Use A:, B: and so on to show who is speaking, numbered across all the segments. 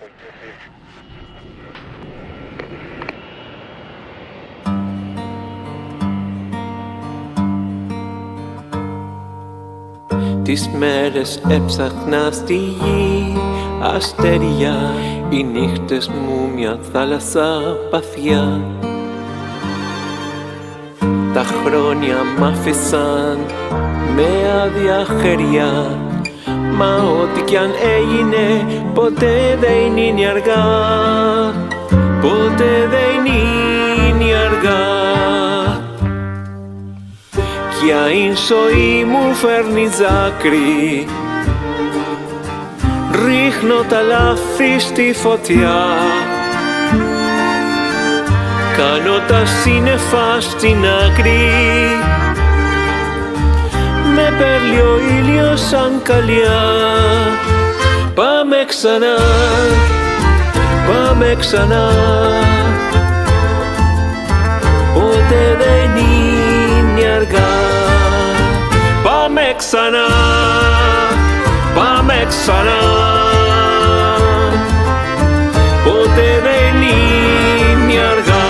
A: από εκεί.
B: Τις μέρες έψαχνα στη γη αστέρια, οι νύχτες μου μια θάλασσα παθιά. Τα χρόνια μ' άφησαν με άδεια χέρια, μα ό,τι κι αν έγινε ποτέ δεν είναι αργά. Ποτέ δεν είναι αργά. Κι αν η ζωή μου φέρνει δάκρυ, ρίχνω τα λάθη στη φωτιά. Κάνω τα σύννεφα στην άκρη, με παίρνει ο ήλιος σαν καλιά. Πάμε ξανά, πάμε ξανά, ποτέ δεν είναι αργά. Πάμε ξανά, πάμε ξανά, ποτέ δεν είναι αργά.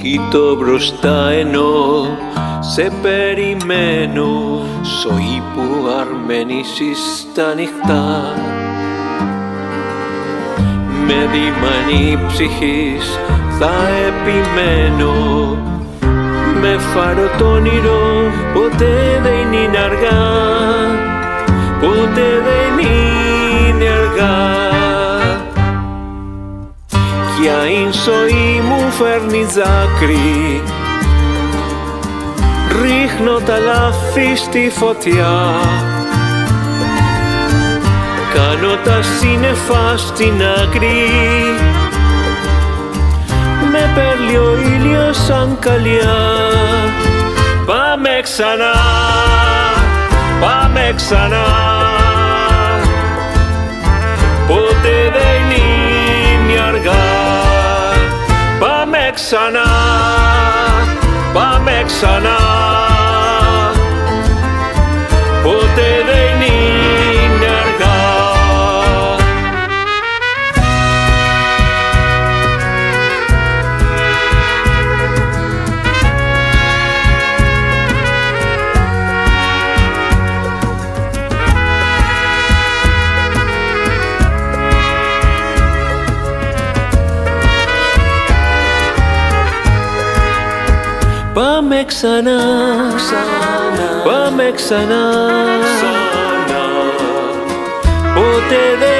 B: Κοίτω μπροστά ενώ σε περιμένω, ζωή που αρμένησες στα νυχτά. Με διμανή ψυχής θα επιμένω, με φάρο το όνειρο ποτέ δεν είναι αργά. Ποτέ δεν είναι αργά. Κι αν η ζωή μου φέρνει δάκρυ, ρίχνω τα λάθη στη φωτιά. Κάνω τα σύννεφα στην άκρη, με παίρνει ο ήλιος σαν καλιά. Πάμε ξανά, πάμε ξανά, ποτέ δεν είναι αργά. Πάμε ξανά, πάμε ξανά, ποτέ δεν είναι αργά. Πάμε ξανά, πάμε ξανά, ποτέ δεν